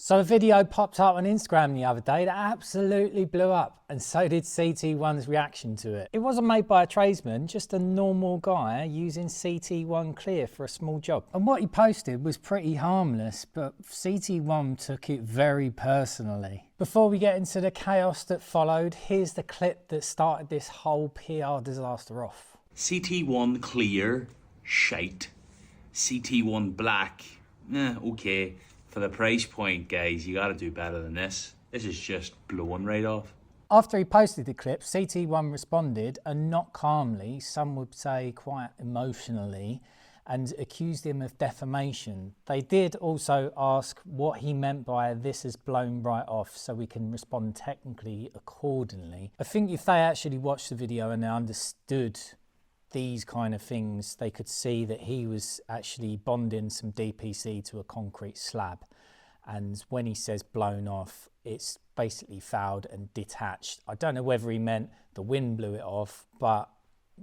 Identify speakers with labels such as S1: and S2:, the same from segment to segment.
S1: So a video popped up on Instagram the other day that absolutely blew up, and so did CT1's reaction to it. It wasn't made by a tradesman, just a normal guy using CT1 clear for a small job. And what he posted was pretty harmless, but CT1 took it very personally. Before we get into the chaos that followed, here's the clip that started this whole PR disaster off.
S2: CT1 clear, shite. CT1 black, okay. For the price point, guys, you gotta do better than this. This is just blowing right off.
S1: After he posted the clip, CT1 responded, and not calmly, some would say quite emotionally, and accused him of defamation. They did also ask what he meant by "this has blown right off," so we can respond technically accordingly. I think if they actually watched the video and they understood these kind of things, they could see that he was actually bonding some DPC to a concrete slab, and when he says blown off, it's basically fouled and detached. I don't know whether he meant the wind blew it off, but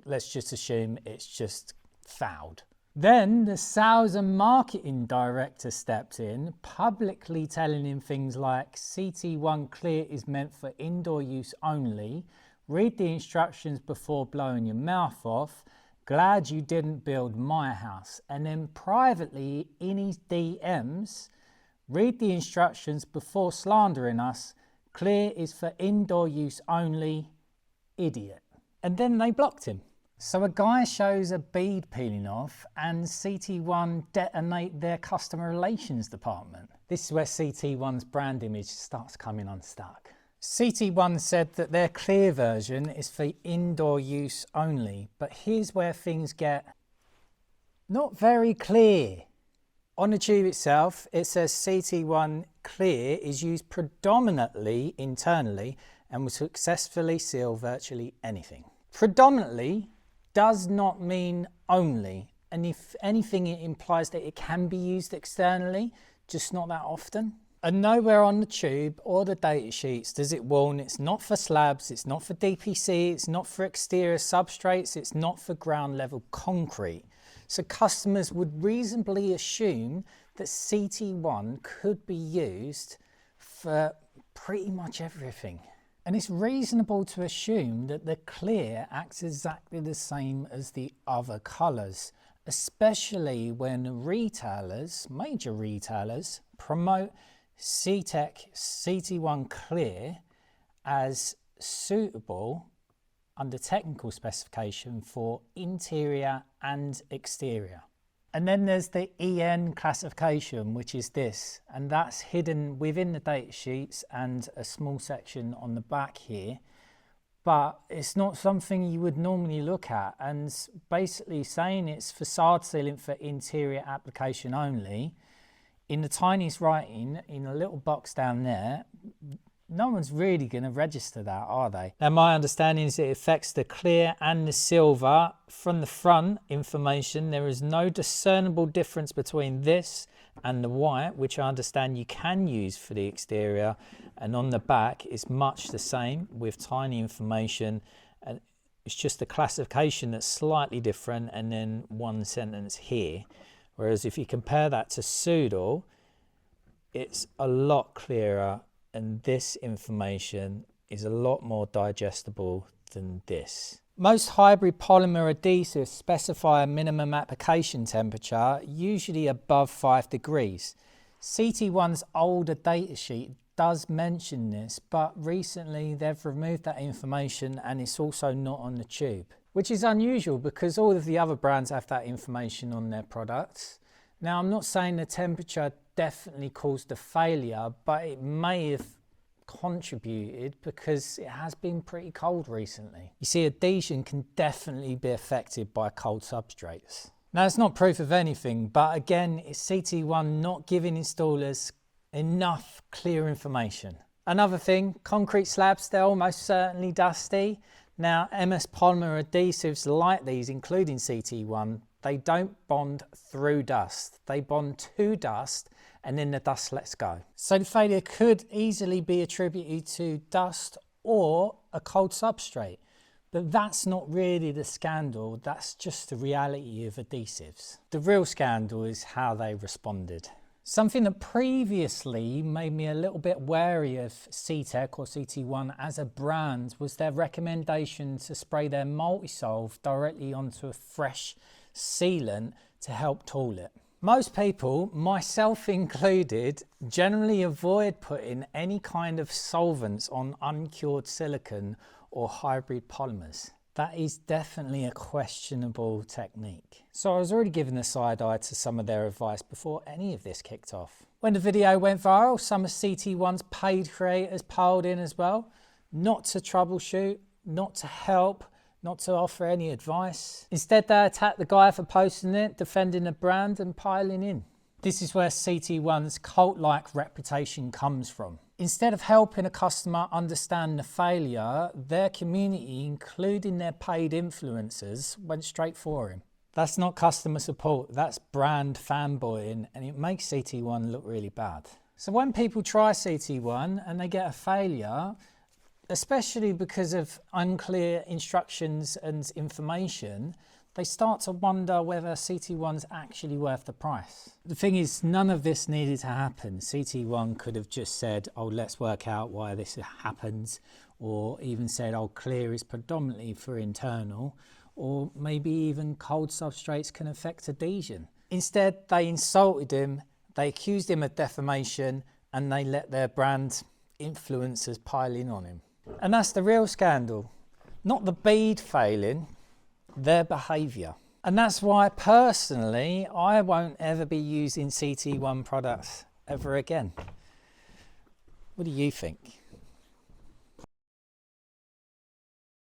S1: let's just assume it's just fouled. Then the sales and marketing director stepped in, publicly telling him things like CT1 clear is meant for indoor use only. Read the instructions before blowing your mouth off. Glad you didn't build my house. And then privately in his DMs, read the instructions before slandering us. Clear is for indoor use only. Idiot. And then they blocked him. So a guy shows a bead peeling off and CT1 detonate their customer relations department. This is where CT1's brand image starts coming unstuck. CT1 said that their clear version is for indoor use only, but here's where things get not very clear. On the tube itself, it says CT1 clear is used predominantly internally and will successfully seal virtually anything. Predominantly does not mean only, and if anything, it implies that it can be used externally, just not that often. And nowhere on the tube or the data sheets does it warn it's not for slabs, it's not for DPC, it's not for exterior substrates, it's not for ground level concrete. So customers would reasonably assume that CT1 could be used for pretty much everything. And it's reasonable to assume that the clear acts exactly the same as the other colours, especially when retailers, major retailers, promote CT1 clear as suitable under technical specification for interior and exterior. And then there's the EN classification, which is this, and that's hidden within the data sheets and a small section on the back here, but it's not something you would normally look at, and basically saying it's facade sealant for interior application only. In the tiniest writing, in a little box down there, no one's really going to register that, are they? Now, my understanding is it affects the clear and the silver. From the front information, there is no discernible difference between this and the white, which I understand you can use for the exterior. And on the back, it's much the same with tiny information. And it's just the classification that's slightly different, and then one sentence here. Whereas if you compare that to pseudo, it's a lot clearer, and this information is a lot more digestible than this. Most hybrid polymer adhesives specify a minimum application temperature, usually above 5 degrees. CT1's older datasheet does mention this, but recently they've removed that information and it's also not on the tube, which is unusual because all of the other brands have that information on their products. Now, I'm not saying the temperature definitely caused the failure, but it may have contributed because it has been pretty cold recently. You see, adhesion can definitely be affected by cold substrates. Now, it's not proof of anything, but again, it's CT1 not giving installers enough clear information. Another thing, concrete slabs, they're almost certainly dusty. Now, MS polymer adhesives like these, including CT1, they don't bond through dust. They bond to dust and then the dust lets go. So the failure could easily be attributed to dust or a cold substrate. But that's not really the scandal, that's just the reality of adhesives. The real scandal is how they responded. Something that previously made me a little bit wary of CTEC or CT1 as a brand was their recommendation to spray their Multisolve directly onto a fresh sealant to help tool it. Most people, myself included, generally avoid putting any kind of solvents on uncured silicone or hybrid polymers. That is definitely a questionable technique. So I was already giving a side eye to some of their advice before any of this kicked off. When the video went viral, some of CT1's paid creators piled in as well, not to troubleshoot, not to help, not to offer any advice. Instead, they attacked the guy for posting it, defending the brand and piling in. This is where CT1's cult-like reputation comes from. Instead of helping a customer understand the failure, their community, including their paid influencers, went straight for him. That's not customer support, that's brand fanboying, and it makes CT1 look really bad. So when people try CT1 and they get a failure, especially because of unclear instructions and information, they start to wonder whether CT1's actually worth the price. The thing is, none of this needed to happen. CT1 could have just said, oh, let's work out why this happens, or even said, oh, clear is predominantly for internal, or maybe even cold substrates can affect adhesion. Instead, they insulted him, they accused him of defamation, and they let their brand influencers pile in on him. And that's the real scandal. Not the bead failing, their behaviour. And that's why personally I won't ever be using CT1 products ever again. What do you think?